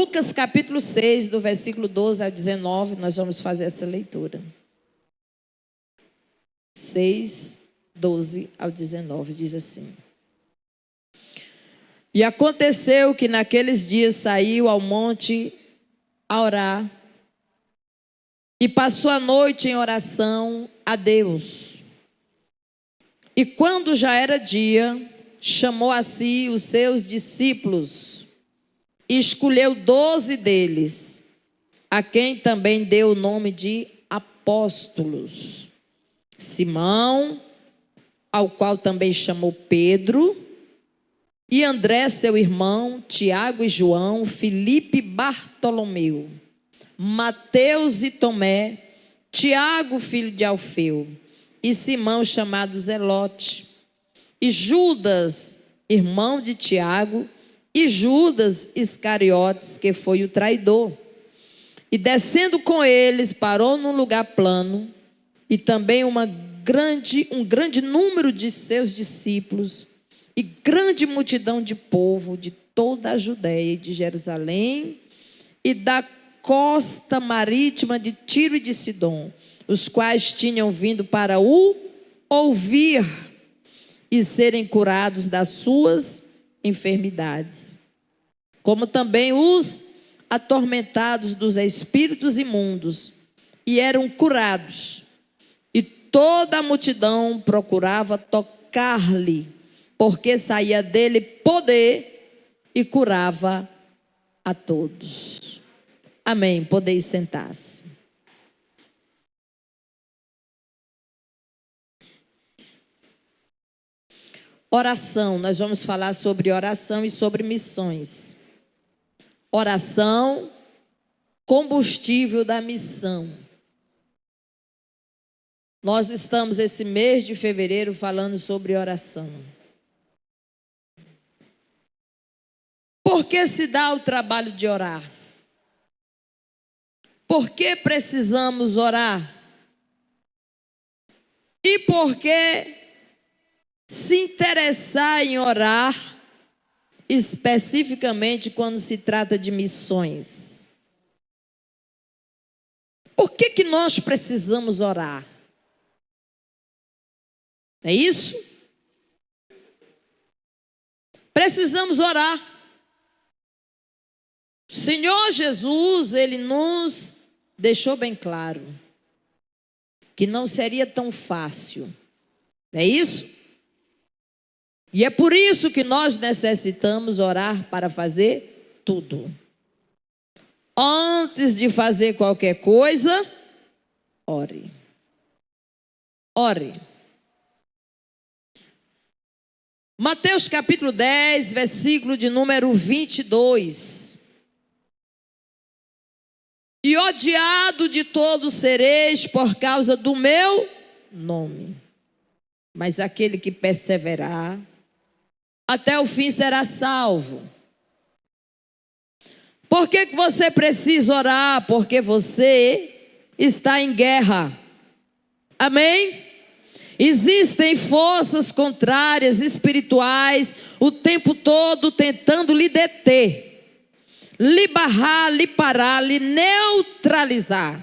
Lucas capítulo 6, do versículo 12 ao 19, nós vamos fazer essa leitura. 6, 12 ao 19, diz assim: E aconteceu que naqueles dias saiu ao monte a orar, e passou a noite em oração a Deus. E quando já era dia, chamou a si os seus discípulos, e escolheu 12 deles, a quem também deu o nome de apóstolos: Simão, ao qual também chamou Pedro, e André seu irmão, Tiago e João, Filipe e Bartolomeu, Mateus e Tomé, Tiago filho de Alfeu, e Simão chamado Zelote, e Judas, irmão de Tiago, e Judas Iscariotes, que foi o traidor. E descendo com eles, parou num lugar plano, e também um grande número de seus discípulos, e grande multidão de povo de toda a Judéia e de Jerusalém, e da costa marítima de Tiro e de Sidom, os quais tinham vindo para o ouvir e serem curados das suas enfermidades, como também os atormentados dos espíritos imundos, e eram curados. E toda a multidão procurava tocar-lhe, porque saía dele poder e curava a todos. Amém. Podeis sentar-se. Oração, nós vamos falar sobre oração e sobre missões. Oração, combustível da missão. Nós estamos esse mês de fevereiro falando sobre oração. Por que se dá o trabalho de orar? Por que precisamos orar? E por que se interessar em orar, especificamente quando se trata de missões? Por que nós precisamos orar? É isso? Precisamos orar. O Senhor Jesus, Ele nos deixou bem claro que não seria tão fácil. É isso? E é por isso que nós necessitamos orar para fazer tudo. Antes de fazer qualquer coisa, ore. Ore. Mateus capítulo 10, versículo de número 22. E odiado de todos sereis por causa do meu nome. Mas aquele que perseverar até o fim será salvo. Por que você precisa orar? Porque você está em guerra. Amém? Existem forças contrárias, espirituais, o tempo todo tentando lhe deter, lhe barrar, lhe parar, lhe neutralizar.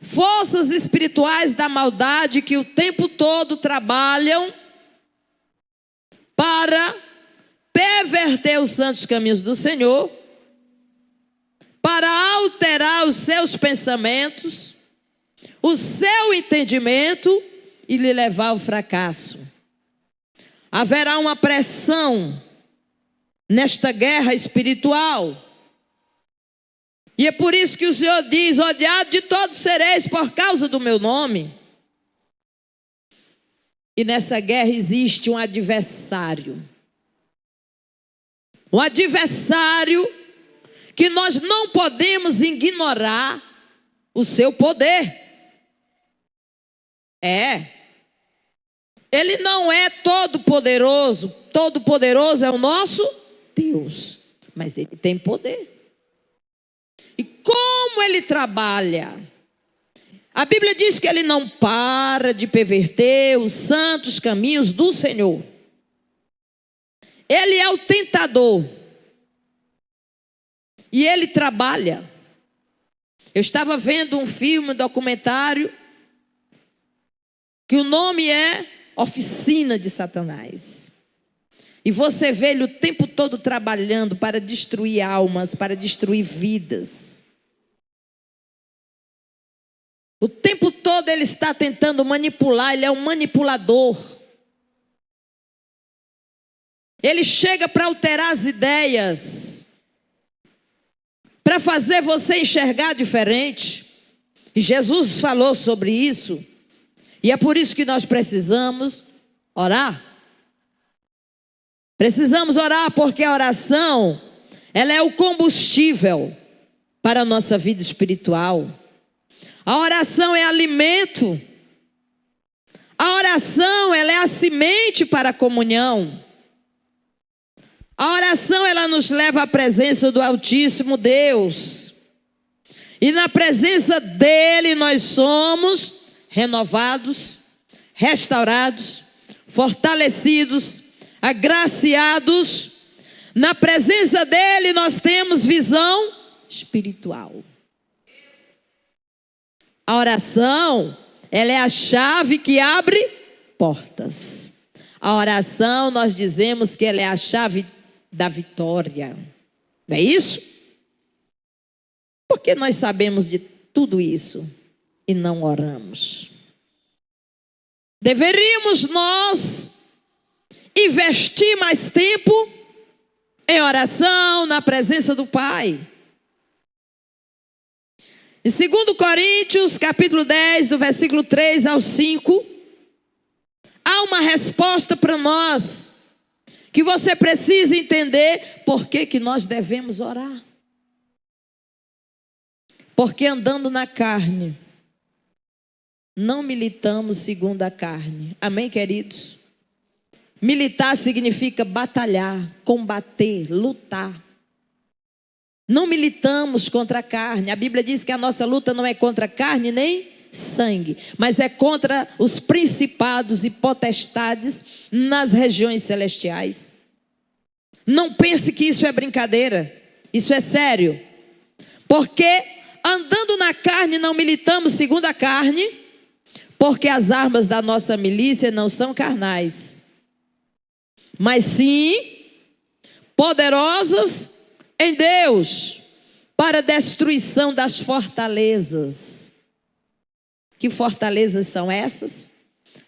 Forças espirituais da maldade que o tempo todo trabalham para perverter os santos caminhos do Senhor, para alterar os seus pensamentos, o seu entendimento e lhe levar ao fracasso. Haverá uma pressão nesta guerra espiritual. E é por isso que o Senhor diz: odiado de todos sereis por causa do meu nome. E nessa guerra existe um adversário. Um adversário que nós não podemos ignorar o seu poder. Ele não é todo poderoso. Todo poderoso é o nosso Deus. Mas ele tem poder. E como ele trabalha? A Bíblia diz que ele não para de perverter os santos caminhos do Senhor. Ele é o tentador. E ele trabalha. Eu estava vendo um filme, um documentário, que o nome é Oficina de Satanás. E você vê ele o tempo todo trabalhando para destruir almas, para destruir vidas. O tempo todo ele está tentando manipular, ele é um manipulador. Ele chega para alterar as ideias, para fazer você enxergar diferente. E Jesus falou sobre isso. E é por isso que nós precisamos orar. Precisamos orar, porque a oração, ela é o combustível para a nossa vida espiritual. A oração é alimento. A oração, ela é a semente para a comunhão. A oração, ela nos leva à presença do Altíssimo Deus. E na presença dele nós somos renovados, restaurados, fortalecidos, agraciados. Na presença dele nós temos visão espiritual. A oração, ela é a chave que abre portas. A oração, nós dizemos que ela é a chave da vitória. Não é isso? Porque nós sabemos de tudo isso e não oramos. Deveríamos nós investir mais tempo em oração, na presença do Pai. Em 2 Coríntios, capítulo 10, do versículo 3 ao 5, há uma resposta para nós, que você precisa entender por que nós devemos orar. Porque andando na carne, não militamos segundo a carne. Amém, queridos? Militar significa batalhar, combater, lutar. Não militamos contra a carne. A Bíblia diz que a nossa luta não é contra a carne nem sangue, mas é contra os principados e potestades nas regiões celestiais. Não pense que isso é brincadeira. Isso é sério. Porque andando na carne não militamos segundo a carne, porque as armas da nossa milícia não são carnais, mas sim poderosas em Deus para a destruição das fortalezas. Que fortalezas são essas?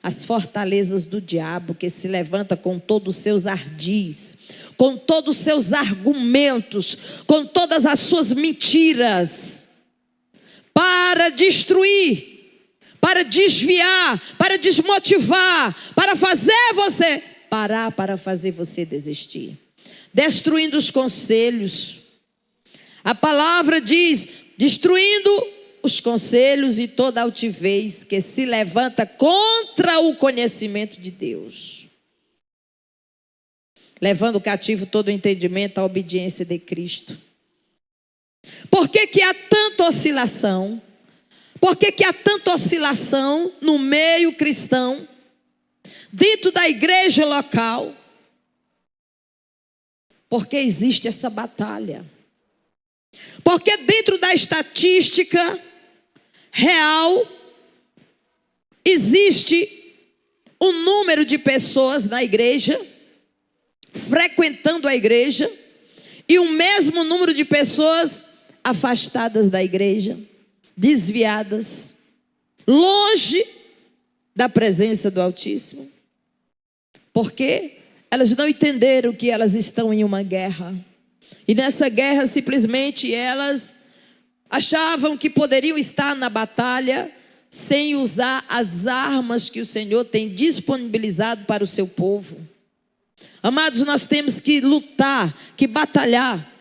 As fortalezas do diabo, que se levanta com todos os seus ardis, com todos os seus argumentos, com todas as suas mentiras, para destruir, para desviar, para desmotivar, para fazer você parar, para fazer você desistir. Destruindo os conselhos. A palavra diz, destruindo os conselhos e toda altivez que se levanta contra o conhecimento de Deus. Levando cativo todo o entendimento à obediência de Cristo. Por que há tanta oscilação? Por que há tanta oscilação no meio cristão, dentro da igreja local? Porque existe essa batalha. Porque dentro da estatística real, existe um número de pessoas na igreja, frequentando a igreja, e o mesmo número de pessoas afastadas da igreja, desviadas, longe da presença do Altíssimo. Porque elas não entenderam que elas estão em uma guerra. E nessa guerra simplesmente elas achavam que poderiam estar na batalha sem usar as armas que o Senhor tem disponibilizado para o seu povo. Amados, nós temos que lutar, que batalhar.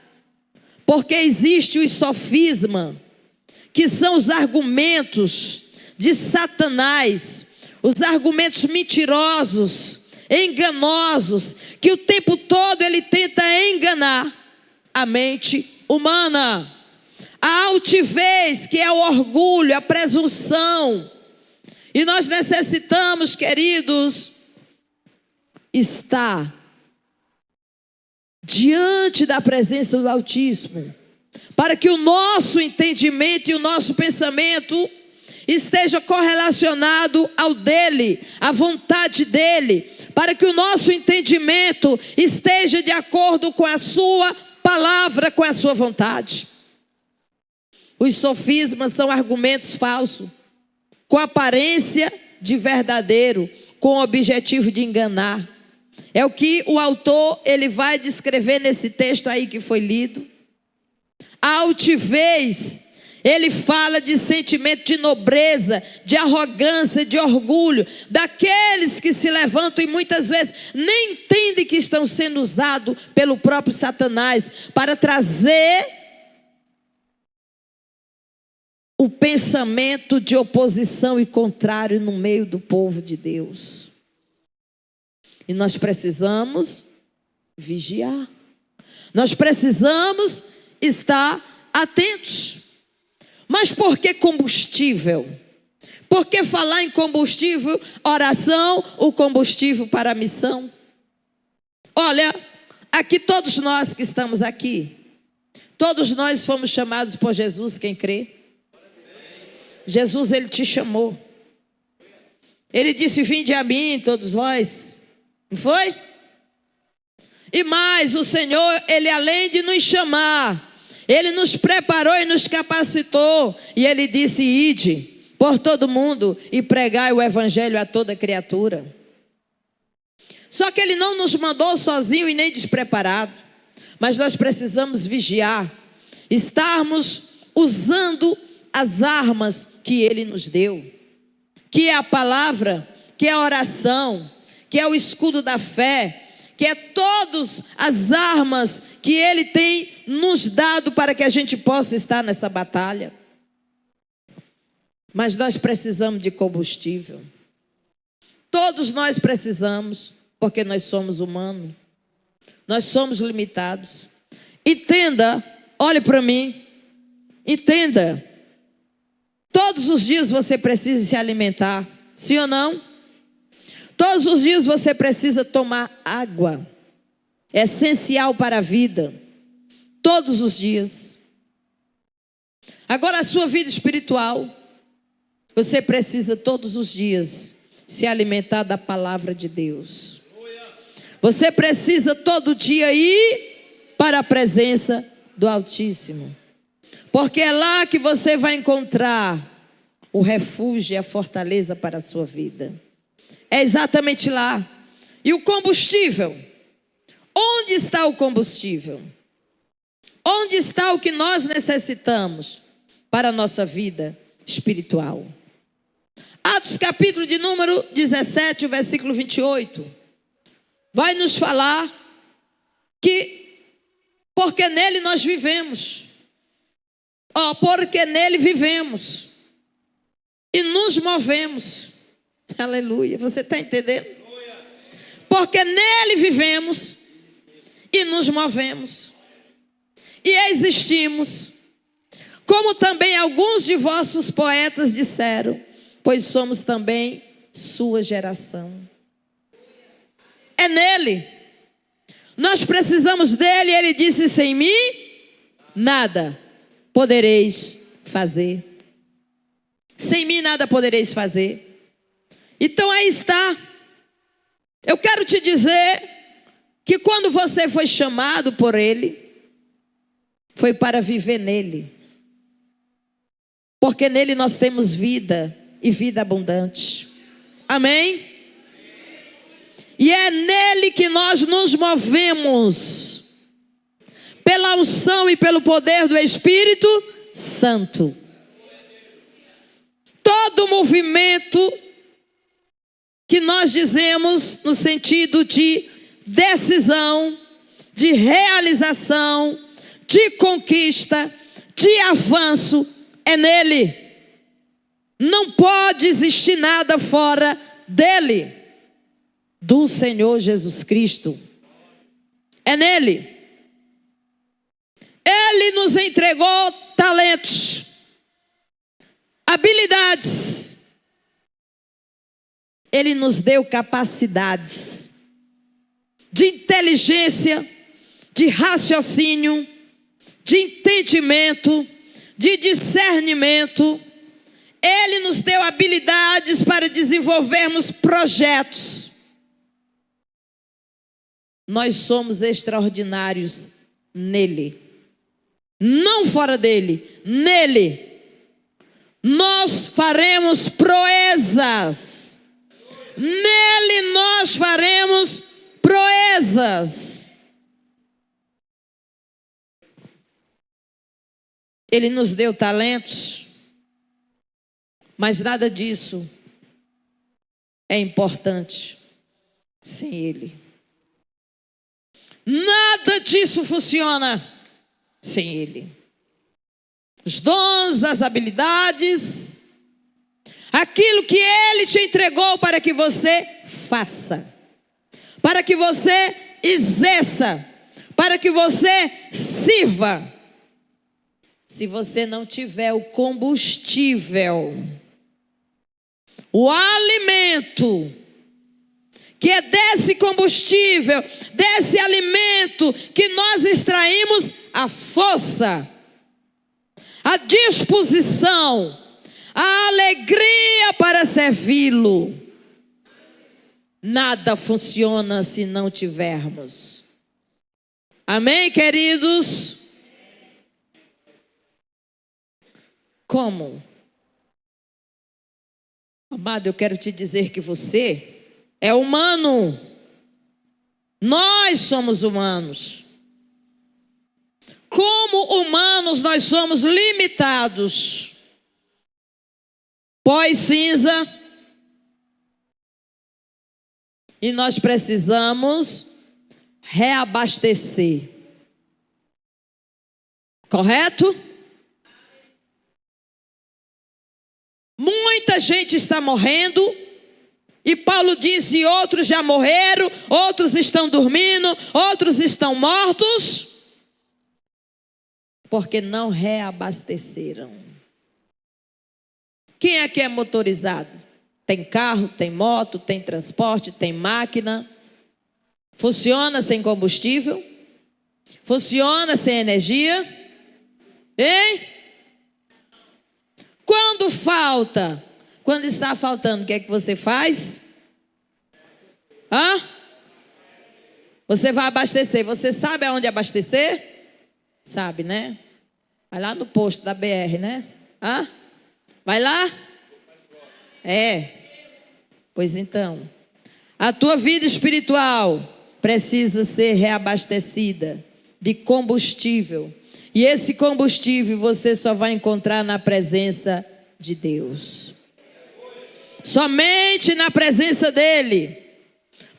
Porque existe o sofisma, que são os argumentos de Satanás, os argumentos mentirosos, enganosos, que o tempo todo ele tenta enganar a mente humana. A altivez, que é o orgulho, a presunção. E nós necessitamos, queridos, estar diante da presença do Altíssimo, para que o nosso entendimento e o nosso pensamento esteja correlacionado ao dele, à vontade dele, para que o nosso entendimento esteja de acordo com a sua palavra, com a sua vontade. Os sofismas são argumentos falsos, com aparência de verdadeiro, com o objetivo de enganar. É o que o autor ele vai descrever nesse texto aí que foi lido. A altivez, ele fala de sentimento de nobreza, de arrogância, de orgulho, daqueles que se levantam e muitas vezes nem entendem que estão sendo usados pelo próprio Satanás para trazer o pensamento de oposição e contrário no meio do povo de Deus. E nós precisamos vigiar. Nós precisamos estar atentos. Mas por que combustível? Por que falar em combustível? Oração, o combustível para a missão. Olha, aqui todos nós que estamos aqui, todos nós fomos chamados por Jesus, quem crê? Jesus, ele te chamou. Ele disse, vinde a mim, todos vós. Não foi? E mais, o Senhor, ele além de nos chamar, ele nos preparou e nos capacitou. E ele disse, ide por todo mundo e pregai o evangelho a toda criatura. Só que ele não nos mandou sozinho e nem despreparado. Mas nós precisamos vigiar, estarmos usando as armas que ele nos deu, que é a palavra, que é a oração, que é o escudo da fé, que é todas as armas que ele tem nos dado para que a gente possa estar nessa batalha. Mas nós precisamos de combustível. Todos nós precisamos, porque nós somos humanos. Nós somos limitados. Entenda, olhe para mim, entenda. Todos os dias você precisa se alimentar, sim ou não? Todos os dias você precisa tomar água. É essencial para a vida. Todos os dias. Agora a sua vida espiritual, você precisa todos os dias se alimentar da palavra de Deus. Você precisa todo dia ir para a presença do Altíssimo. Porque é lá que você vai encontrar o refúgio e a fortaleza para a sua vida. É exatamente lá. E o combustível? Onde está o combustível? Onde está o que nós necessitamos para a nossa vida espiritual? Atos capítulo de número 17, o versículo 28. Vai nos falar que porque nele nós vivemos. Porque nele vivemos e nos movemos. Aleluia, você está entendendo? Porque nele vivemos e nos movemos e existimos, como também alguns de vossos poetas disseram, pois somos também sua geração. É nele. Nós precisamos dele. Ele disse, sem mim nada podereis fazer. Sem mim nada podereis fazer. Então aí está. Eu quero te dizer que quando você foi chamado por ele, foi para viver nele. Porque nele nós temos vida e vida abundante. Amém? E é nele que nós nos movemos, pela unção e pelo poder do Espírito Santo. Todo movimento que nós dizemos no sentido de decisão, de realização, de conquista, de avanço, é nele. Não pode existir nada fora dele, do Senhor Jesus Cristo. É nele. Ele nos entregou talentos, habilidades. Ele nos deu capacidades de inteligência, de raciocínio, de entendimento, de discernimento. Ele nos deu habilidades para desenvolvermos projetos. Nós somos extraordinários nele. Não fora dele, nele. Nós faremos proezas. Nele nós faremos proezas. Ele nos deu talentos, mas nada disso é importante sem ele. Nada disso funciona sem ele. Os dons, as habilidades, aquilo que ele te entregou para que você faça, para que você exerça, para que você sirva. Se você não tiver o combustível, o alimento, que é desse combustível, desse alimento que nós extraímos a força, a disposição, a alegria para servi-lo. Nada funciona se não tivermos. Amém, queridos? Como? Amado, eu quero te dizer que você é humano. Nós somos humanos. Como humanos, nós somos limitados. Pó e cinza. E nós precisamos reabastecer. Correto? Muita gente está morrendo. E Paulo disse: outros já morreram, outros estão dormindo, outros estão mortos, porque não reabasteceram. Quem aqui é motorizado? Tem carro, tem moto, tem transporte, tem máquina. Funciona sem combustível? Funciona sem energia? Hein? Quando falta? Quando está faltando, o que é que você faz? Você vai abastecer. Você sabe aonde abastecer? Sabe, né? Vai lá no posto da BR, né? Vai lá? Pois então, a tua vida espiritual precisa ser reabastecida de combustível. E esse combustível você só vai encontrar na presença de Deus. Somente na presença dele.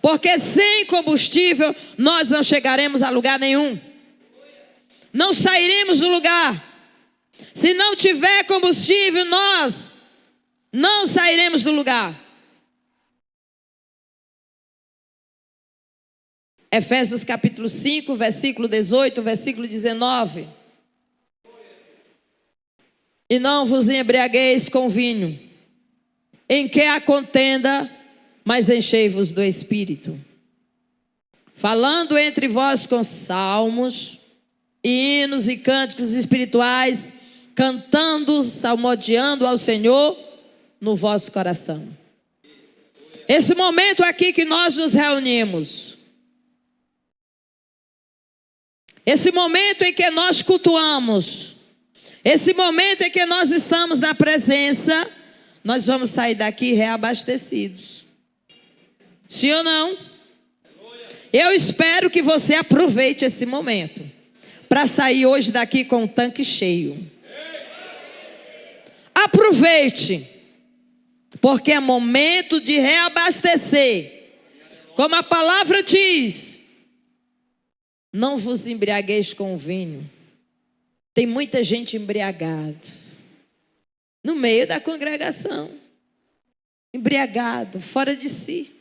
Porque sem combustível nós não chegaremos a lugar nenhum. Não sairemos do lugar. Se não tiver combustível, nós não sairemos do lugar. Efésios capítulo 5, versículo 18, versículo 19. E não vos embriagueis com vinho, em que há contenda, mas enchei-vos do Espírito, falando entre vós com salmos, hinos e cânticos espirituais, cantando, salmodiando ao Senhor no vosso coração. Esse momento aqui que nós nos reunimos, esse momento em que nós cultuamos, esse momento em que nós estamos na presença, nós vamos sair daqui reabastecidos. Sim ou não? Eu espero que você aproveite esse momento para sair hoje daqui com o tanque cheio. Aproveite, porque é momento de reabastecer. Como a palavra diz: não vos embriagueis com vinho. Tem muita gente embriagada no meio da congregação, embriagado, fora de si.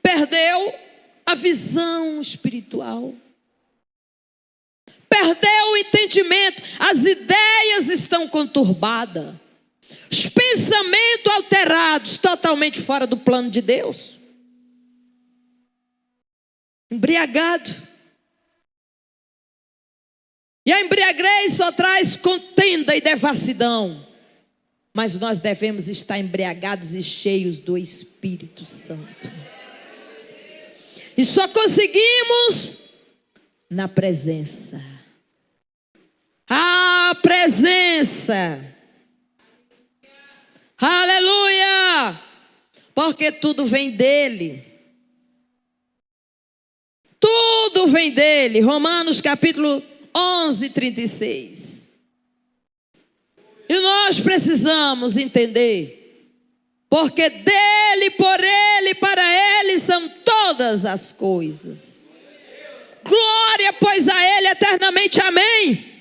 Perdeu a visão espiritual. Perdeu o entendimento. As ideias estão conturbadas. Os pensamentos alterados, totalmente fora do plano de Deus. Embriagado. E a embriaguez só traz contenda e devassidão. Mas nós devemos estar embriagados e cheios do Espírito Santo. E só conseguimos na presença. A presença. Aleluia! Porque tudo vem dele. Tudo vem dele. Romanos capítulo 11, 36. E nós precisamos entender. Porque dele, por ele, para ele são todas as coisas. Glória, pois, a ele eternamente. Amém.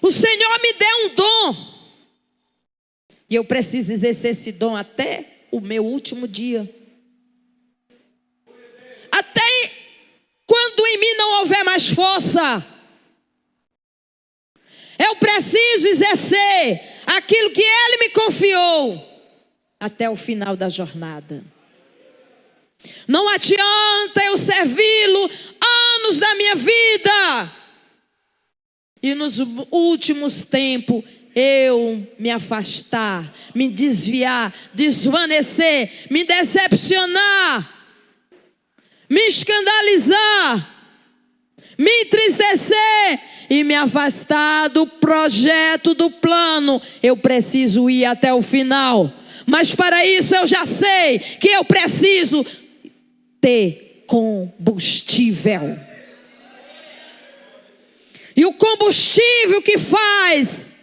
O Senhor me deu um dom. E eu preciso exercer esse dom até o meu último dia. Até quando em mim não houver mais força. Eu preciso exercer aquilo que Ele me confiou até o final da jornada. Não adianta eu servi-lo anos da minha vida e nos últimos tempos eu me afastar, me desviar, desvanecer, me decepcionar, me escandalizar, me entristecer e me afastar do projeto, do plano. Eu preciso ir até o final. Mas para isso eu já sei que eu preciso ter combustível. E o combustível que faz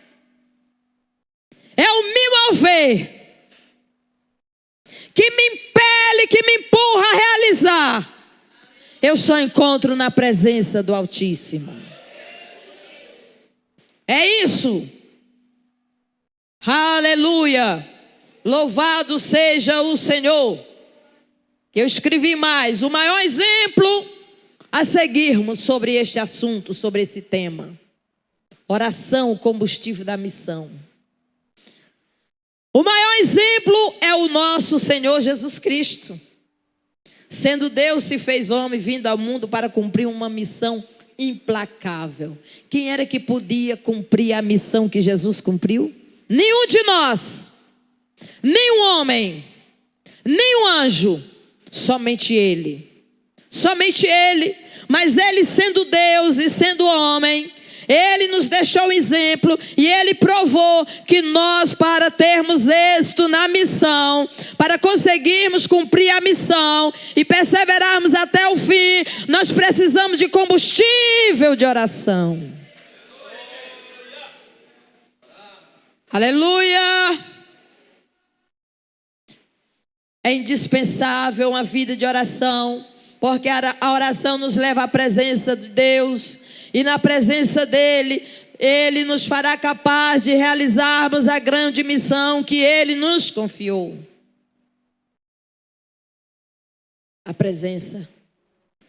é o me mover, que me impele, que me empurra a realizar. Eu só encontro na presença do Altíssimo. É isso. Aleluia. Louvado seja o Senhor. Eu escrevi mais. O maior exemplo a seguirmos sobre este assunto, sobre esse tema. Oração, o combustível da missão. O maior exemplo é o nosso Senhor Jesus Cristo. Sendo Deus, se fez homem, vindo ao mundo para cumprir uma missão implacável. Quem era que podia cumprir a missão que Jesus cumpriu? Nenhum de nós. Nem um homem, nem um anjo. Somente Ele. Somente Ele. Mas Ele, sendo Deus e sendo homem, Ele nos deixou um exemplo e Ele provou que nós, para termos êxito na missão, para conseguirmos cumprir a missão e perseverarmos até o fim, nós precisamos de combustível de oração. Aleluia! É indispensável uma vida de oração, porque a oração nos leva à presença de Deus. E na presença dEle, Ele nos fará capaz de realizarmos a grande missão que Ele nos confiou. A presença.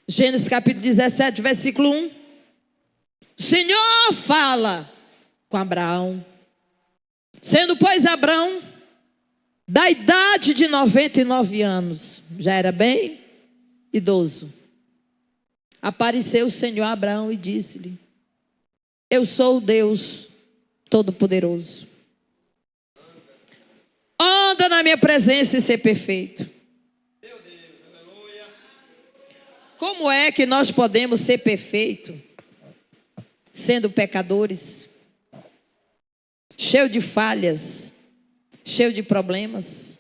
Gênesis capítulo 17, versículo 1. O Senhor fala com Abraão. Sendo, pois, Abraão da idade de 99 anos, já era bem idoso, apareceu o Senhor a Abraão e disse-lhe: eu sou o Deus Todo-Poderoso. Anda na minha presença e ser perfeito. Como é que nós podemos ser perfeitos sendo pecadores, cheio de falhas, cheio de problemas?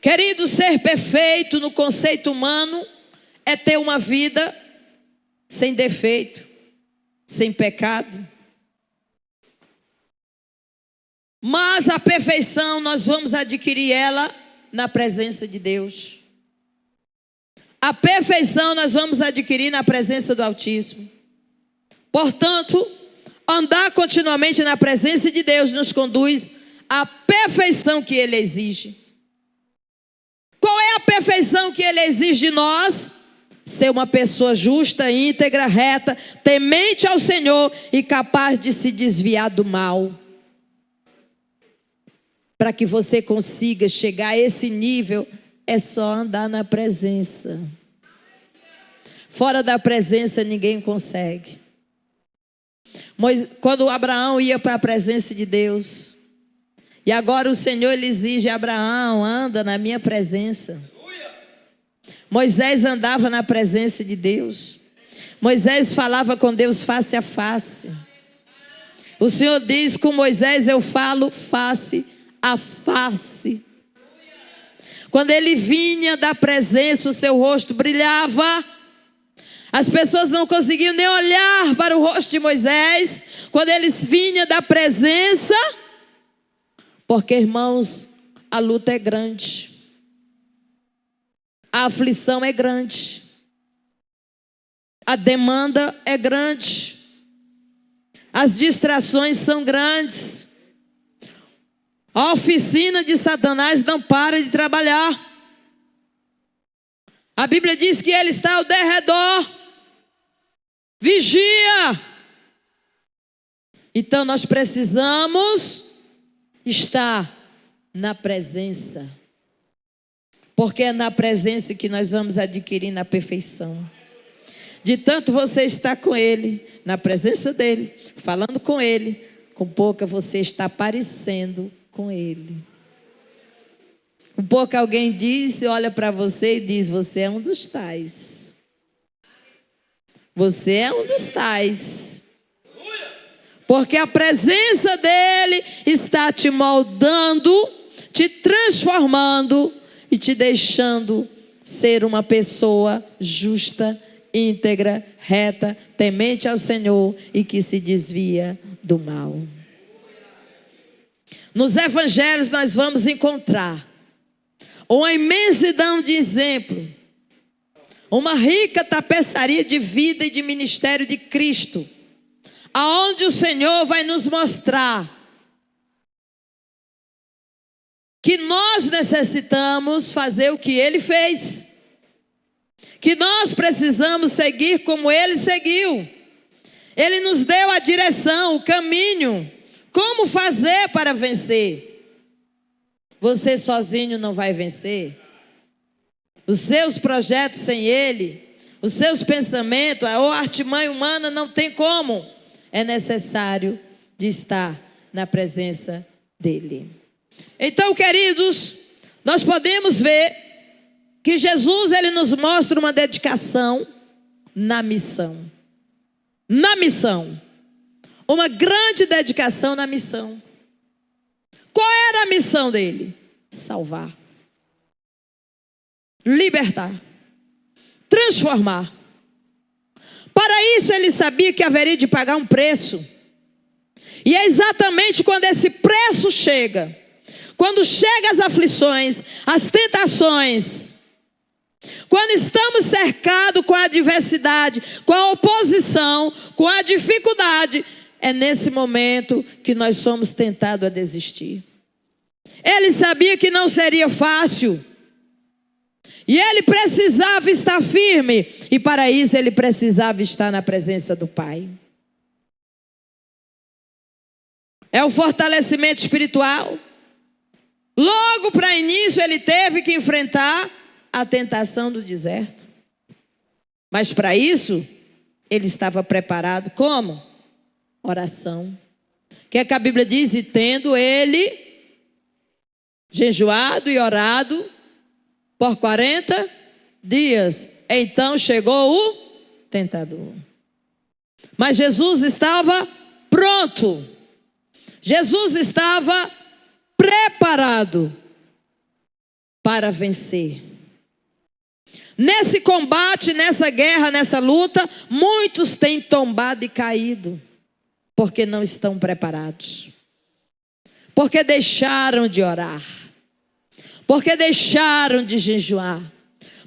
Querido, ser perfeito no conceito humano é ter uma vida sem defeito, sem pecado. Mas a perfeição nós vamos adquirir ela na presença de Deus. A perfeição nós vamos adquirir na presença do Altíssimo. Portanto, andar continuamente na presença de Deus nos conduz à perfeição que Ele exige. Qual é a perfeição que Ele exige de nós? Ser uma pessoa justa, íntegra, reta, temente ao Senhor e capaz de se desviar do mal. Para que você consiga chegar a esse nível, é só andar na presença. Fora da presença ninguém consegue. Quando Abraão ia para a presença de Deus, e agora o Senhor lhe exige: Abraão, anda na minha presença. Moisés andava na presença de Deus. Moisés falava com Deus face a face. O Senhor diz: com Moisés eu falo face a face. Quando ele vinha da presença, o seu rosto brilhava. As pessoas não conseguiam nem olhar para o rosto de Moisés quando ele vinha da presença. Porque, irmãos, a luta é grande. A aflição é grande. A demanda é grande. As distrações são grandes. A oficina de Satanás não para de trabalhar. A Bíblia diz que ele está ao derredor. Vigia. Então nós precisamos estar na presença. Porque é na presença que nós vamos adquirir a perfeição. De tanto você estar com Ele, na presença dEle, falando com Ele, com pouca você está parecendo com Ele. Com pouca alguém diz, olha para você e diz: você é um dos tais. Você é um dos tais. Porque a presença dEle está te moldando, te transformando e te deixando ser uma pessoa justa, íntegra, reta, temente ao Senhor e que se desvia do mal. Nos evangelhos nós vamos encontrar uma imensidão de exemplo, uma rica tapeçaria de vida e de ministério de Cristo, aonde o Senhor vai nos mostrar que nós necessitamos fazer o que Ele fez, que nós precisamos seguir como Ele seguiu. Ele nos deu a direção, o caminho, como fazer para vencer. Você sozinho não vai vencer. Os seus projetos sem Ele, os seus pensamentos, ou a artimanha humana não tem como. É necessário de estar na presença dEle. Então, queridos, nós podemos ver que Jesus, Ele nos mostra uma dedicação na missão. Na missão. Uma grande dedicação na missão. Qual era a missão dele? Salvar. Libertar. Transformar. Para isso ele sabia que haveria de pagar um preço. E é exatamente quando esse preço chega, quando chegam as aflições, as tentações, quando estamos cercados com a adversidade, com a oposição, com a dificuldade, é nesse momento que nós somos tentados a desistir. Ele sabia que não seria fácil. E ele precisava estar firme. E para isso ele precisava estar na presença do Pai. É o fortalecimento espiritual. Logo para início ele teve que enfrentar a tentação do deserto. Mas para isso ele estava preparado. Como? Oração. O que é que a Bíblia diz? E tendo ele jejuado e orado por 40 dias, então chegou o tentador. Mas Jesus estava pronto. Jesus estava preparado para vencer. Nesse combate, nessa guerra, nessa luta, muitos têm tombado e caído, porque não estão preparados. Porque deixaram de orar. Porque deixaram de jejuar.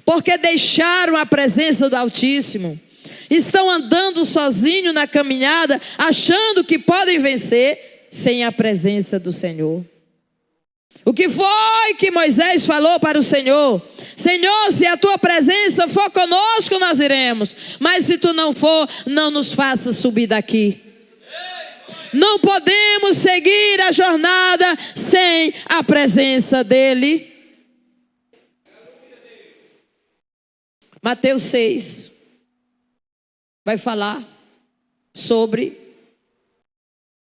Porque deixaram a presença do Altíssimo. Estão andando sozinhos na caminhada, achando que podem vencer sem a presença do Senhor. O que foi que Moisés falou para o Senhor? Senhor, se a tua presença for conosco, nós iremos. Mas se tu não for, não nos faça subir daqui. Não podemos seguir a jornada sem a presença dEle. Mateus 6, vai falar sobre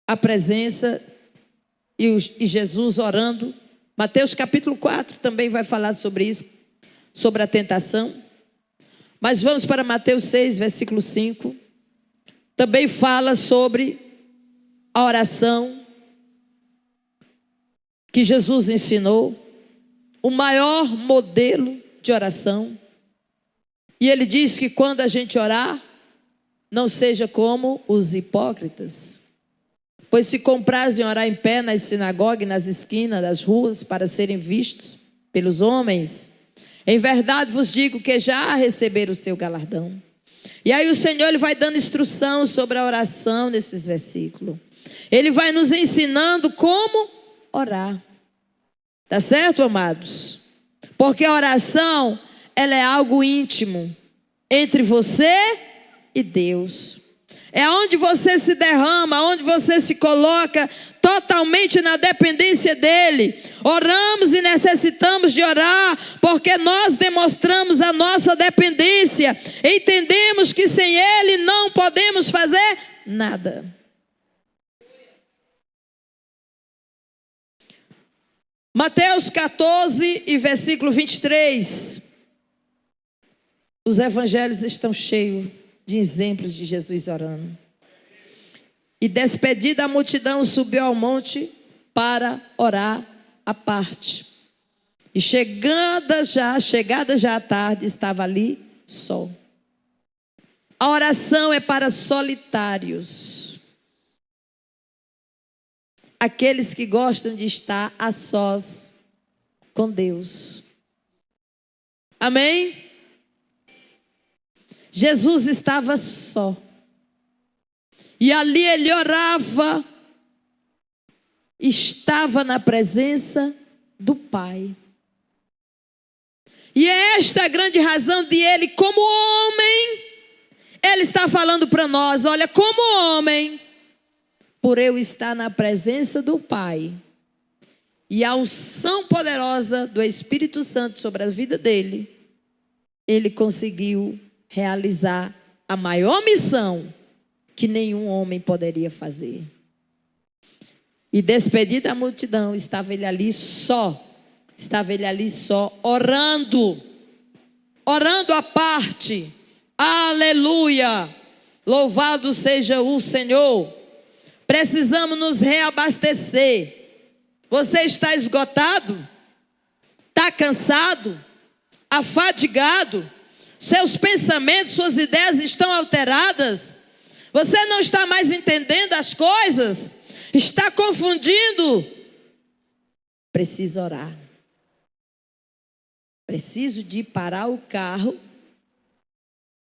a presença e Jesus orando. Mateus capítulo 4 também vai falar sobre isso, sobre a tentação. Mas vamos para Mateus 6, versículo 5. Também fala sobre a oração que Jesus ensinou, o maior modelo de oração. E ele diz que quando a gente orar, não seja como os hipócritas. Pois se comprazem orar em pé nas sinagogas, nas esquinas das ruas, para serem vistos pelos homens, em verdade vos digo que já receberam o seu galardão. E aí o Senhor ele vai dando instrução sobre a oração nesses versículos. Ele vai nos ensinando como orar. Tá certo, amados? Porque a oração, ela é algo íntimo entre você e Deus. É onde você se derrama, onde você se coloca totalmente na dependência dEle. Oramos e necessitamos de orar, porque nós demonstramos a nossa dependência. Entendemos que sem Ele não podemos fazer nada. Mateus 14 e versículo 23. Os evangelhos estão cheios de exemplos de Jesus orando. E despedida a multidão, subiu ao monte para orar à parte. E chegada já a tarde, estava ali só. A oração é para solitários. Aqueles que gostam de estar a sós com Deus. Amém? Jesus estava só. E ali ele orava. Estava na presença do Pai. E é esta a grande razão de ele, como homem, ele está falando para nós, olha, como homem, por eu estar na presença do Pai, e a unção poderosa do Espírito Santo sobre a vida dele, ele conseguiu realizar a maior missão que nenhum homem poderia fazer. E despedida a multidão, estava ele ali só, orando à parte. Aleluia, louvado seja o Senhor. Precisamos nos reabastecer. Você está esgotado? Está cansado? Afadigado? Seus pensamentos, suas ideias estão alteradas? Você não está mais entendendo as coisas? Está confundindo? Preciso orar. Preciso de parar o carro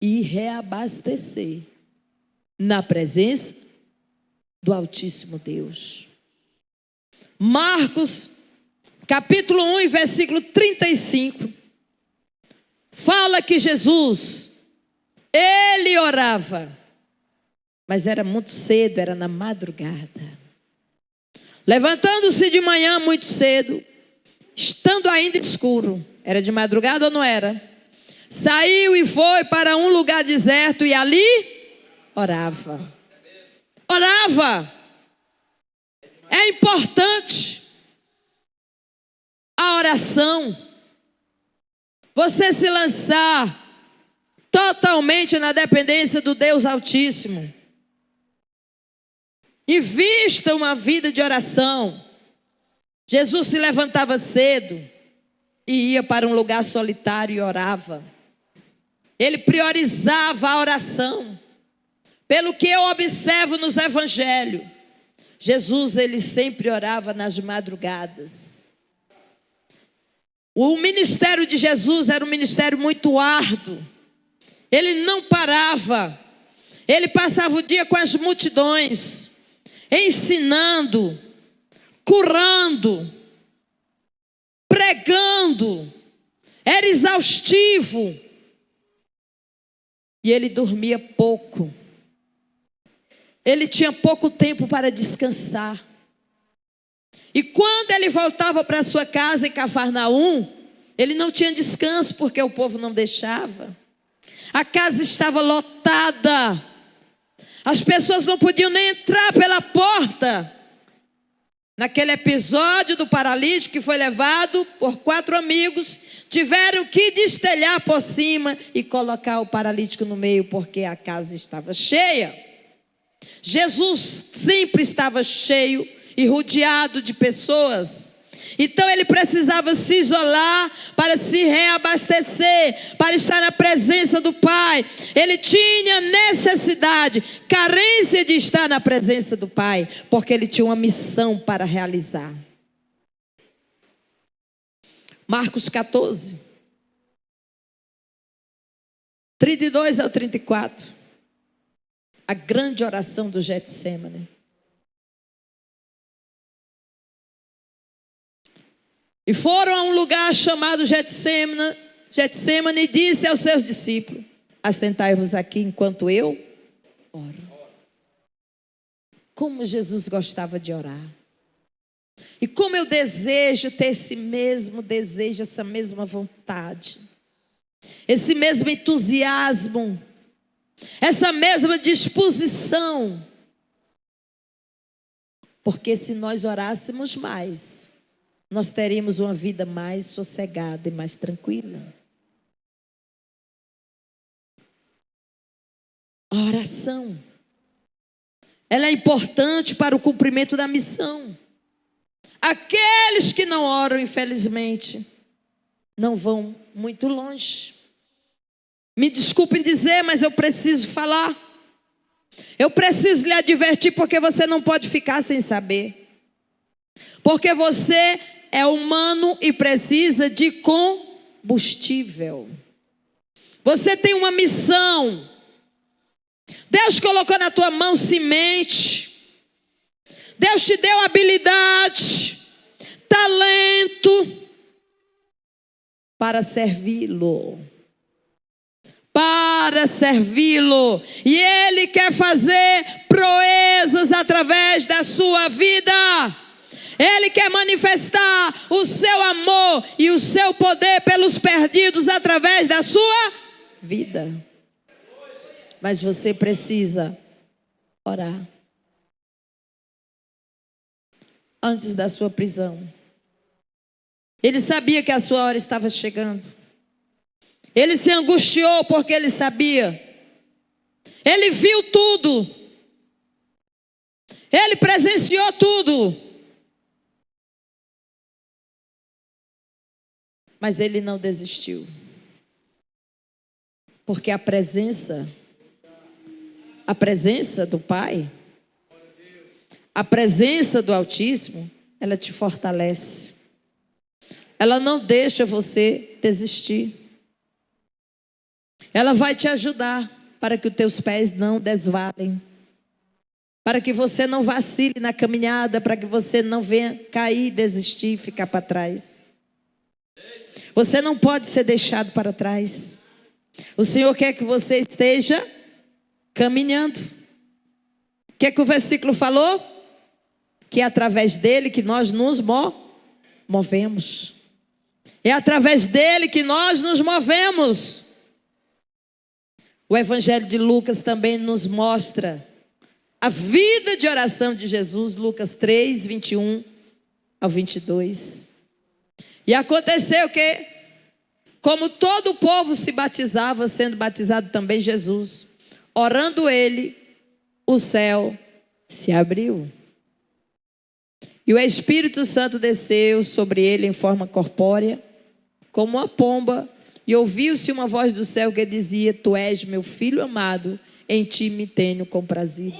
e reabastecer na presença do Altíssimo Deus. Marcos, capítulo 1 e versículo 35. Fala que Jesus, ele orava, mas era muito cedo, era na madrugada. Levantando-se de manhã muito cedo, estando ainda escuro, era de madrugada ou não era? Saiu e foi para um lugar deserto e ali orava. Orava. É importante a oração. Você se lançar totalmente na dependência do Deus Altíssimo. Invista uma vida de oração. Jesus se levantava cedo e ia para um lugar solitário e orava. Ele priorizava a oração. Pelo que eu observo nos evangelhos, Jesus ele sempre orava nas madrugadas. O ministério de Jesus era um ministério muito árduo. Ele não parava. Ele passava o dia com as multidões, ensinando, curando, pregando. Era exaustivo. E ele dormia pouco. Ele tinha pouco tempo para descansar. E quando ele voltava para sua casa em Cafarnaum, ele não tinha descanso porque o povo não deixava. A casa estava lotada. As pessoas não podiam nem entrar pela porta. Naquele episódio do paralítico que foi levado por 4 amigos, tiveram que destelhar por cima e colocar o paralítico no meio, porque a casa estava cheia. Jesus sempre estava cheio e rodeado de pessoas. Então ele precisava se isolar para se reabastecer, para estar na presença do Pai. Ele tinha necessidade, carência de estar na presença do Pai, porque ele tinha uma missão para realizar. Marcos 14, 32 ao 34. A grande oração do Getsêmani. E foram a um lugar chamado Getsêmani e disse aos seus discípulos: assentai-vos aqui enquanto eu oro. Como Jesus gostava de orar. E como eu desejo ter esse mesmo desejo, essa mesma vontade, esse mesmo entusiasmo, essa mesma disposição. Porque se nós orássemos mais, nós teríamos uma vida mais sossegada e mais tranquila. A oração, ela é importante para o cumprimento da missão. Aqueles que não oram, infelizmente, não vão muito longe. Me desculpem dizer, mas eu preciso falar. Eu preciso lhe advertir, porque você não pode ficar sem saber. Porque você é humano e precisa de combustível. Você tem uma missão. Deus colocou na tua mão semente. Deus te deu habilidade, talento para servi-lo. Para servi-lo. E Ele quer fazer proezas através da sua vida. Ele quer manifestar o seu amor e o seu poder pelos perdidos através da sua vida. Mas você precisa orar. Antes da sua prisão, ele sabia que a sua hora estava chegando. Ele se angustiou porque ele sabia. Ele viu tudo. Ele presenciou tudo. Mas ele não desistiu. Porque a presença do Pai, a presença do Altíssimo, ela te fortalece. Ela não deixa você desistir. Ela vai te ajudar para que os teus pés não desvalem. Para que você não vacile na caminhada, para que você não venha cair, desistir, ficar para trás. Você não pode ser deixado para trás. O Senhor quer que você esteja caminhando. O que é que o versículo falou? Que é através dele que nós nos movemos. É através dele que nós nos movemos. O Evangelho de Lucas também nos mostra a vida de oração de Jesus. Lucas 3, 21 ao 22. E aconteceu que, como todo o povo se batizava, sendo batizado também Jesus, orando ele, o céu se abriu. E o Espírito Santo desceu sobre ele em forma corpórea, como uma pomba, e ouviu-se uma voz do céu que dizia: Tu és meu filho amado, em ti me tenho comprazido.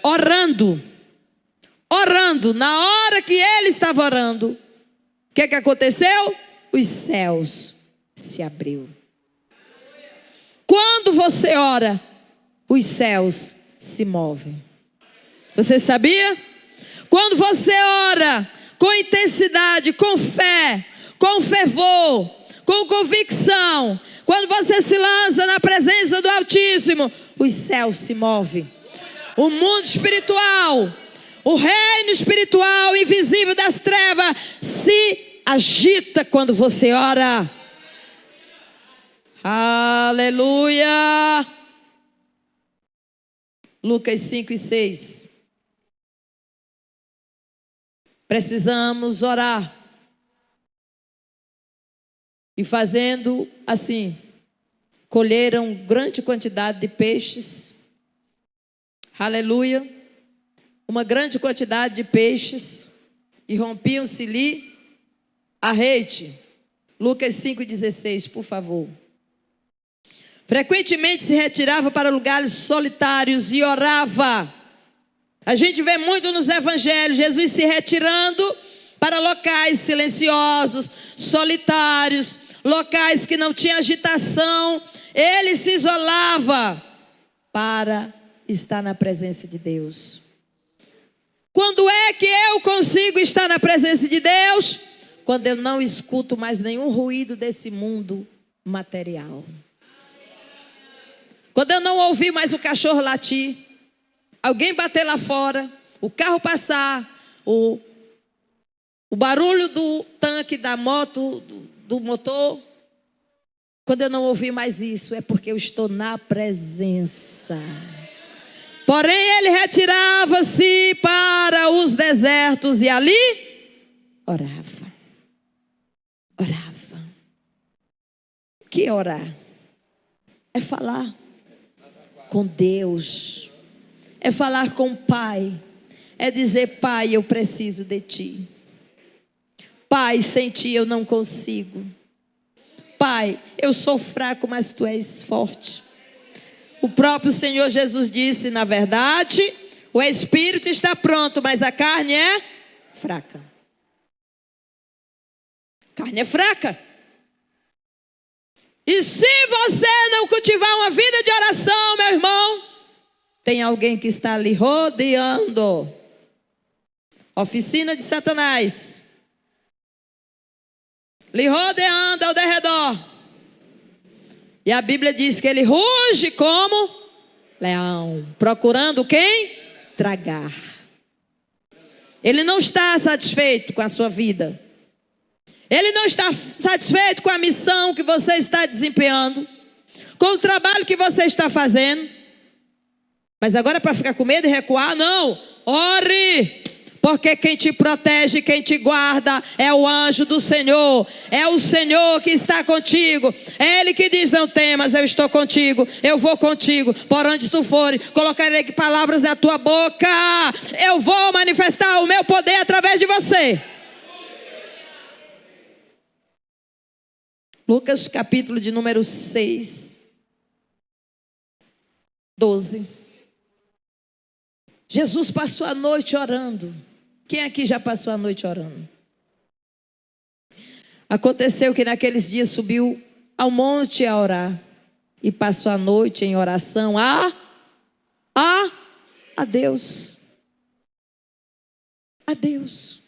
Orando, na hora que ele estava orando, o que aconteceu? Os céus se abriu. Quando você ora, os céus se movem. Você sabia? Quando você ora com intensidade, com fé, com fervor, com convicção, quando você se lança na presença do Altíssimo, os céus se movem. O mundo espiritual, o reino espiritual invisível das trevas se agita quando você ora. Aleluia! Lucas 5 e 6. Precisamos orar. E fazendo assim, colheram grande quantidade de peixes. Aleluia. Uma grande quantidade de peixes. E rompiam-se-lhe a rede. Lucas 5,16, por favor. Frequentemente se retirava para lugares solitários e orava. A gente vê muito nos evangelhos, Jesus se retirando para locais silenciosos, solitários, locais que não tinham agitação. Ele se isolava para estar na presença de Deus. Quando é que eu consigo estar na presença de Deus? Quando eu não escuto mais nenhum ruído desse mundo material. Quando eu não ouvir mais o cachorro latir, alguém bater lá fora, o carro passar, o barulho do tanque, da moto, do motor. Quando eu não ouvir mais isso, é porque eu estou na presença. Porém, ele retirava-se para os desertos e ali orava. Orava. O que é orar? É falar com Deus. É falar com o Pai. É dizer: Pai, eu preciso de Ti. Pai, sem Ti eu não consigo. Pai, eu sou fraco, mas Tu és forte. O próprio Senhor Jesus disse: na verdade, o espírito está pronto, mas a carne é fraca. Carne é fraca. E se você não cultivar uma vida de oração, meu irmão, tem alguém que está ali rodeando. Oficina de Satanás. Lhe rodeando ao derredor. E a Bíblia diz que ele ruge como leão, procurando quem? Tragar. Ele não está satisfeito com a sua vida. Ele não está satisfeito com a missão que você está desempenhando, com o trabalho que você está fazendo. Mas agora, para ficar com medo e recuar, não. Ore. Porque quem te protege, quem te guarda é o anjo do Senhor. É o Senhor que está contigo. É Ele que diz: não temas, eu estou contigo. Eu vou contigo. Por onde tu fores, colocarei palavras na tua boca. Eu vou manifestar o meu poder através de você. Lucas capítulo de número 6, 12. Jesus passou a noite orando. Quem aqui já passou a noite orando? Aconteceu que naqueles dias subiu ao monte a orar. E passou a noite em oração a Deus. A Deus.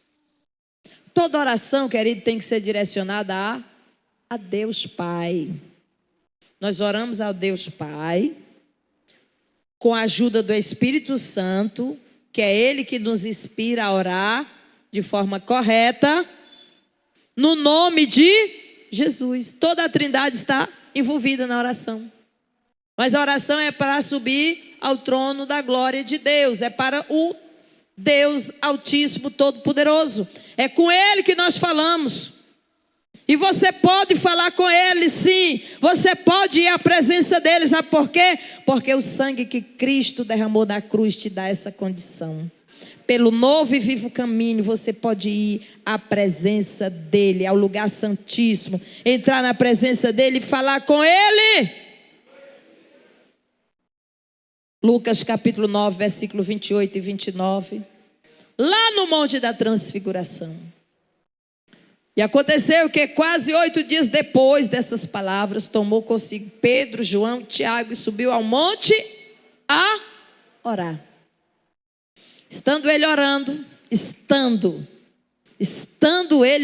Toda oração, querido, tem que ser direcionada a Deus Pai. Nós oramos ao Deus Pai, com a ajuda do Espírito Santo, que é Ele que nos inspira a orar de forma correta, no nome de Jesus. Toda a Trindade está envolvida na oração. Mas a oração é para subir ao trono da glória de Deus, é para o Deus Altíssimo, Todo-Poderoso. É com Ele que nós falamos. E você pode falar com Ele, sim. Você pode ir à presença dele. Sabe por quê? Porque o sangue que Cristo derramou na cruz te dá essa condição. Pelo novo e vivo caminho, você pode ir à presença dele, ao lugar santíssimo. Entrar na presença dele e falar com ele. Lucas capítulo 9, versículo 28 e 29. Lá no Monte da Transfiguração. E aconteceu que quase 8 dias depois dessas palavras, tomou consigo Pedro, João, Tiago e subiu ao monte a orar. Estando ele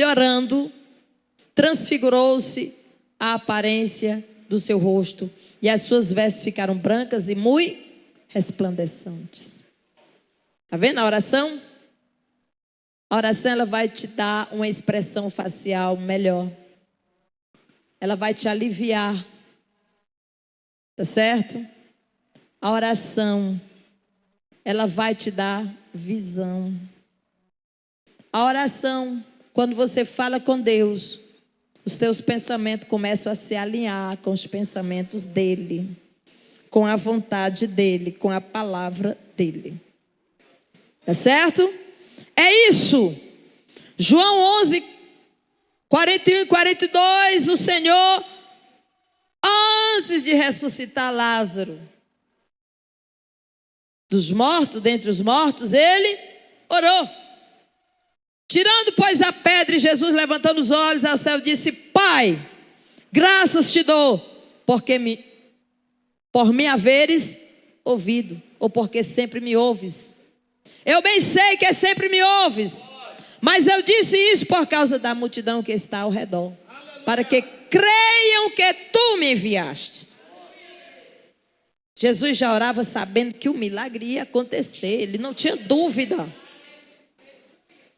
orando, transfigurou-se a aparência do seu rosto e as suas vestes ficaram brancas e muito resplandecentes. Está vendo a oração? A oração, ela vai te dar uma expressão facial melhor. Ela vai te aliviar. Tá certo? A oração ela vai te dar visão. A oração, quando você fala com Deus, os teus pensamentos começam a se alinhar com os pensamentos dele, com a vontade dele, com a palavra dele. Tá certo? É isso. João 11, 41 e 42, o Senhor, antes de ressuscitar Lázaro dos mortos, dentre os mortos, ele orou. Tirando, pois, a pedra, e Jesus, levantando os olhos ao céu, disse: Pai, graças te dou, por me haveres ouvido, ou porque sempre me ouves. Eu bem sei que sempre me ouves, mas eu disse isso por causa da multidão que está ao redor, para que creiam que tu me enviaste. Jesus já orava sabendo que o milagre ia acontecer, ele não tinha dúvida.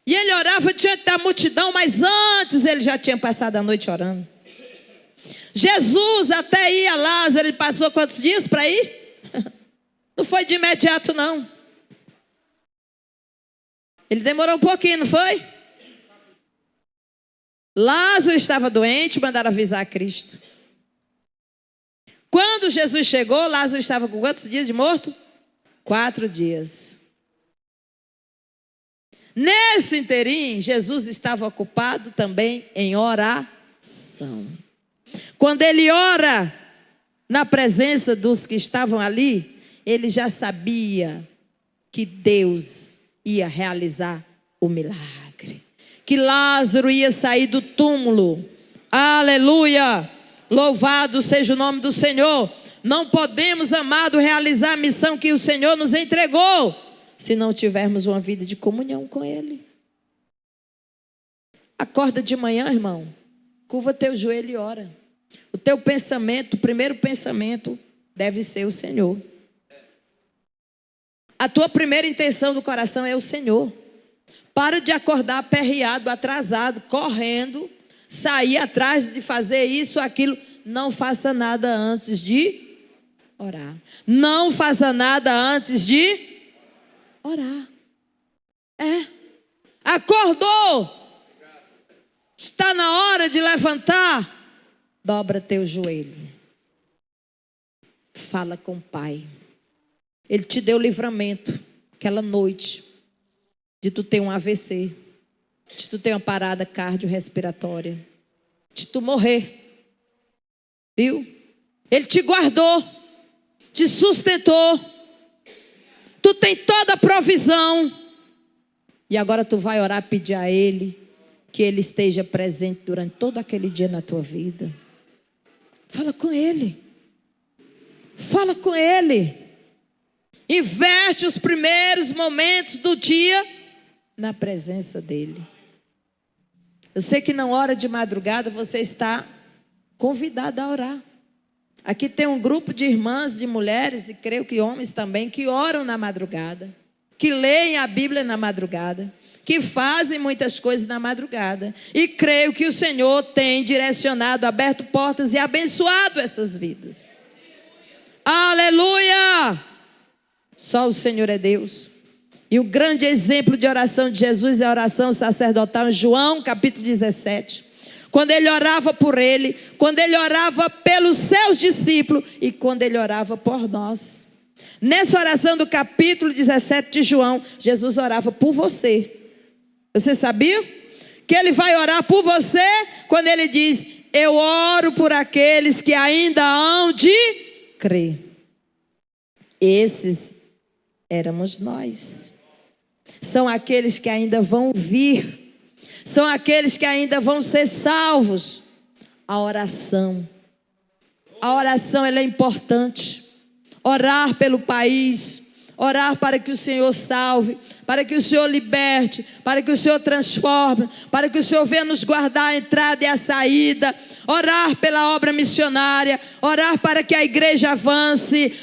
E ele orava diante da multidão, mas antes ele já tinha passado a noite orando. Jesus até ia a Lázaro, ele passou quantos dias para ir? Não foi de imediato, não. Ele demorou um pouquinho, não foi? Lázaro estava doente, mandaram avisar a Cristo. Quando Jesus chegou, Lázaro estava com quantos dias de morto? 4 dias. Nesse interim, Jesus estava ocupado também em oração. Quando ele ora na presença dos que estavam ali, ele já sabia que Deus ia realizar o milagre, que Lázaro ia sair do túmulo. Aleluia! Louvado seja o nome do Senhor. Não podemos, amado, realizar a missão que o Senhor nos entregou se não tivermos uma vida de comunhão com Ele. Acorda de manhã, irmão, curva teu joelho e ora. O teu pensamento, o primeiro pensamento deve ser o Senhor. A tua primeira intenção do coração é o Senhor. Para de acordar aperreado, atrasado, correndo, sair atrás de fazer isso, aquilo. Não faça nada antes de orar. Não faça nada antes de orar. Acordou. Está na hora de levantar. Dobra teu joelho. Fala com o Pai. Ele te deu livramento aquela noite de tu ter um AVC, de tu ter uma parada cardiorrespiratória, de tu morrer. Viu? Ele te guardou, te sustentou. Tu tem toda a provisão. E agora tu vai orar, pedir a Ele que Ele esteja presente durante todo aquele dia na tua vida. Fala com Ele. Fala com Ele. Investe os primeiros momentos do dia na presença dEle. Eu sei que não ora de madrugada, você está convidado a orar. Aqui tem um grupo de irmãs, de mulheres, e creio que homens também, que oram na madrugada, que leem a Bíblia na madrugada, que fazem muitas coisas na madrugada. E creio que o Senhor tem direcionado, aberto portas e abençoado essas vidas. Aleluia! Só o Senhor é Deus. E o grande exemplo de oração de Jesus é a oração sacerdotal em João capítulo 17. Quando ele orava por ele, quando ele orava pelos seus discípulos e quando ele orava por nós. Nessa oração do capítulo 17 de João, Jesus orava por você. Você sabia? Que ele vai orar por você quando ele diz: eu oro por aqueles que ainda hão de crer. Esses éramos nós. São aqueles que ainda vão vir. São aqueles que ainda vão ser salvos. A oração ela é importante. Orar pelo país, orar para que o Senhor salve, para que o Senhor liberte, para que o Senhor transforme, para que o Senhor venha nos guardar a entrada e a saída. Orar pela obra missionária, orar para que a igreja avance.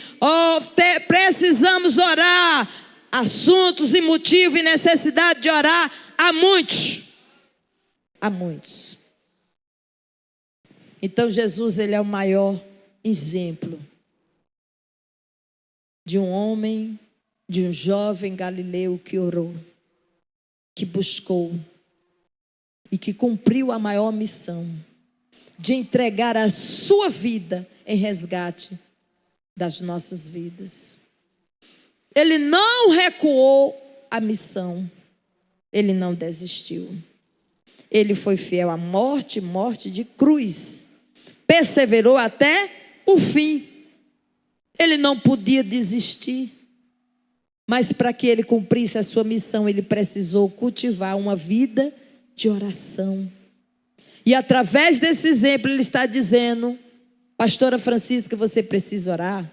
Precisamos orar. Assuntos e motivo e necessidade de orar há muitos. Há muitos. Então Jesus, ele é o maior exemplo de um homem de um jovem galileu que orou, que buscou e que cumpriu a maior missão de entregar a sua vida em resgate das nossas vidas. Ele não recuou a missão, ele não desistiu. Ele foi fiel à morte, morte de cruz. Perseverou até o fim. Ele não podia desistir. Mas para que ele cumprisse a sua missão, ele precisou cultivar uma vida de oração. E através desse exemplo, ele está dizendo: pastora Francisca, você precisa orar.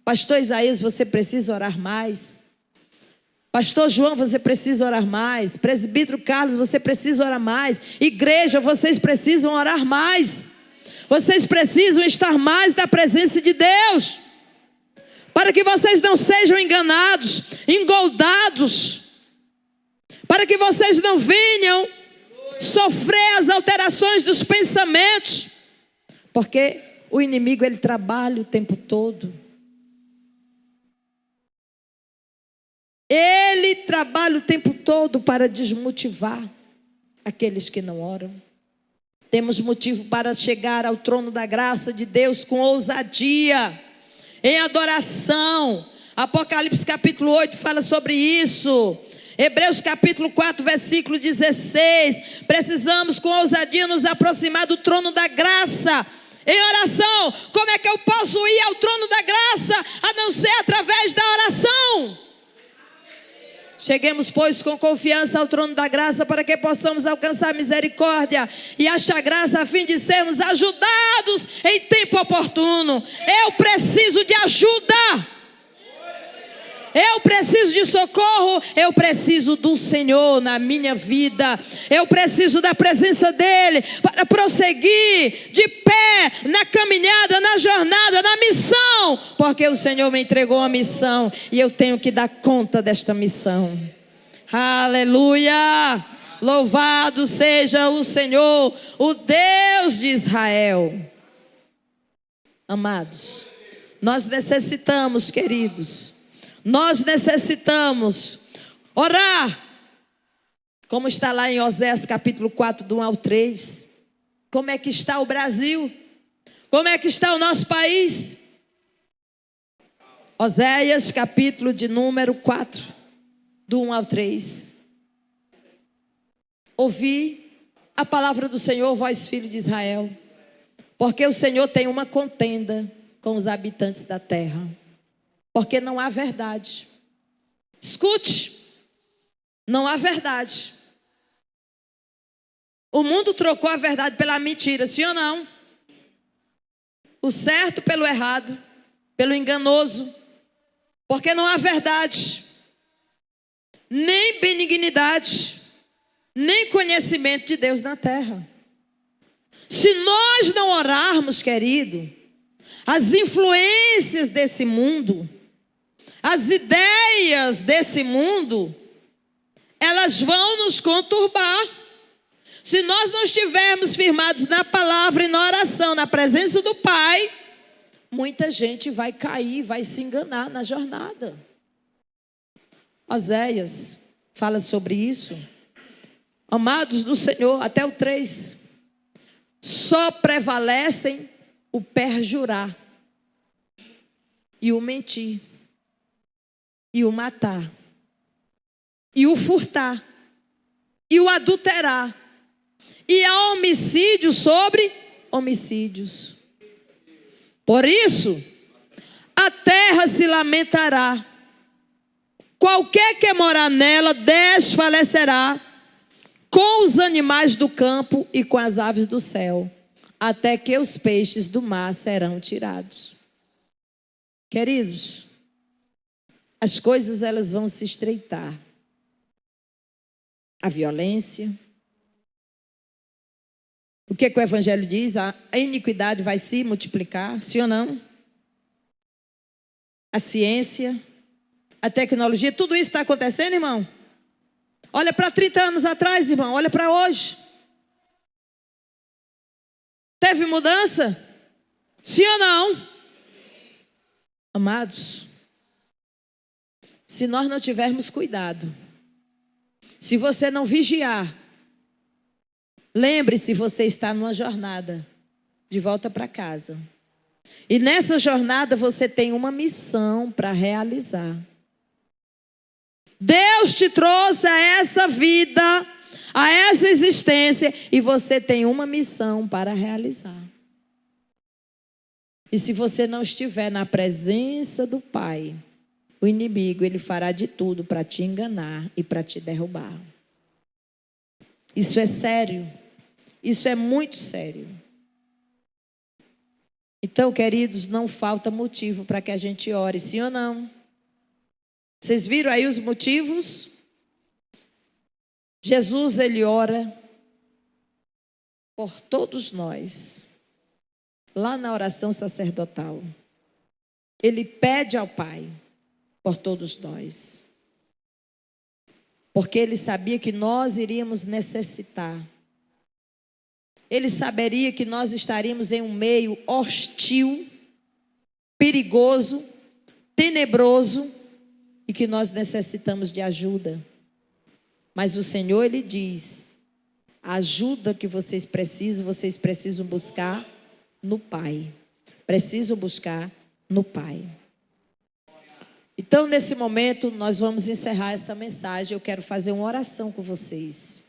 Pastor Isaías, você precisa orar mais. Pastor João, você precisa orar mais. Presbítero Carlos, você precisa orar mais. Igreja, vocês precisam orar mais. Vocês precisam estar mais na presença de Deus, para que vocês não sejam enganados, engoldados, para que vocês não venham sofrer as alterações dos pensamentos, porque o inimigo, ele trabalha o tempo todo. Ele trabalha o tempo todo para desmotivar aqueles que não oram. Temos motivo para chegar ao trono da graça de Deus com ousadia, em adoração. Apocalipse capítulo 8 fala sobre isso. Hebreus capítulo 4, versículo 16. Precisamos com ousadia nos aproximar do trono da graça em oração. Como é que eu posso ir ao trono da graça, a não ser através da oração? Cheguemos, pois, com confiança ao trono da graça, para que possamos alcançar misericórdia e achar graça, a fim de sermos ajudados em tempo oportuno. Eu preciso de ajuda. Eu preciso de socorro, eu preciso do Senhor na minha vida. Eu preciso da presença dEle para prosseguir de pé na caminhada, na jornada, na missão. Porque o Senhor me entregou a missão e eu tenho que dar conta desta missão. Aleluia! Louvado seja o Senhor, o Deus de Israel. Amados, nós necessitamos, queridos, nós necessitamos orar, como está lá em Oséias capítulo 4, do 1 ao 3. Como é que está o Brasil? Como é que está o nosso país? Oséias capítulo de número 4, do 1 ao 3. Ouvi a palavra do Senhor, vós filhos de Israel, porque o Senhor tem uma contenda com os habitantes da terra, porque não há verdade. Escute, não há verdade. O mundo trocou a verdade pela mentira, sim ou não? O certo pelo errado, pelo enganoso, porque não há verdade, nem benignidade, nem conhecimento de Deus na terra. Se nós não orarmos, querido, as influências desse mundo, as ideias desse mundo, elas vão nos conturbar. Se nós não estivermos firmados na palavra e na oração, na presença do Pai, muita gente vai cair, vai se enganar na jornada. Oséias fala sobre isso. Amados do Senhor, até o 3. Só prevalecem o perjurar e o mentir e o matar e o furtar e o adulterar, e há homicídio sobre homicídios. Por isso, a terra se lamentará, qualquer que morar nela desfalecerá, com os animais do campo e com as aves do céu, até que os peixes do mar serão tirados. Queridos, as coisas elas vão se estreitar. A violência. O que o Evangelho diz? A iniquidade vai se multiplicar, sim ou não? A ciência, a tecnologia, tudo isso está acontecendo, irmão? Olha para 30 anos atrás, irmão, olha para hoje. Teve mudança? Sim ou não? Amados, se nós não tivermos cuidado. Se você não vigiar, lembre-se, você está numa jornada de volta para casa. E nessa jornada você tem uma missão para realizar. Deus te trouxe a essa vida, a essa existência, e você tem uma missão para realizar. E se você não estiver na presença do Pai, o inimigo, ele fará de tudo para te enganar e para te derrubar. Isso é sério. Isso é muito sério. Então, queridos, não falta motivo para que a gente ore, sim ou não? Vocês viram aí os motivos? Jesus, ele ora por todos nós. Lá na oração sacerdotal. Ele pede ao Pai por todos nós. Porque ele sabia que nós iríamos necessitar. Ele saberia que nós estaríamos em um meio hostil, perigoso, tenebroso e que nós necessitamos de ajuda. Mas o Senhor, ele diz, a ajuda que vocês precisam buscar no Pai. Precisam buscar no Pai. Então, nesse momento, nós vamos encerrar essa mensagem. Eu quero fazer uma oração com vocês.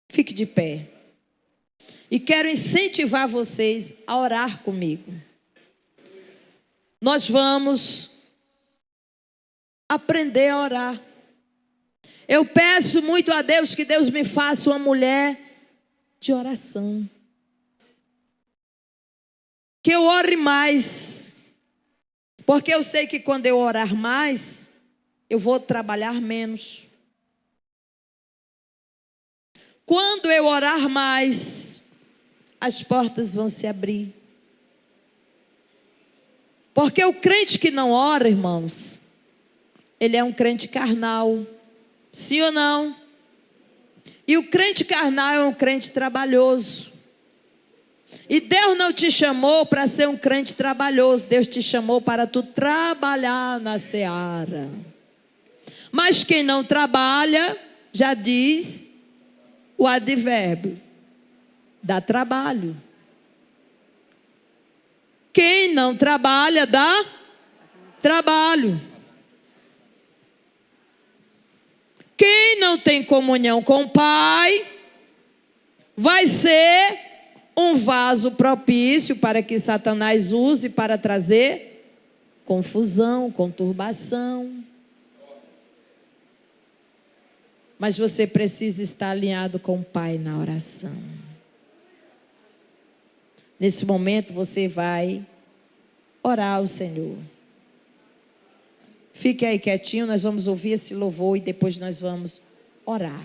Fique de pé. E quero incentivar vocês a orar comigo. Nós vamos aprender a orar. Eu peço muito a Deus que Deus me faça uma mulher de oração. Que eu ore mais. Porque eu sei que quando eu orar mais, eu vou trabalhar menos. Quando eu orar mais, as portas vão se abrir. Porque o crente que não ora, irmãos, ele é um crente carnal. Sim ou não? E o crente carnal é um crente trabalhoso. E Deus não te chamou para ser um crente trabalhoso. Deus te chamou para tu trabalhar na seara. Mas quem não trabalha, já diz o advérbio, dá trabalho. Quem não trabalha, dá trabalho. Quem não tem comunhão com o Pai, vai ser um vaso propício para que Satanás use para trazer confusão, conturbação. Mas você precisa estar alinhado com o Pai na oração. Nesse momento você vai orar ao Senhor. Fique aí quietinho, nós vamos ouvir esse louvor e depois nós vamos orar.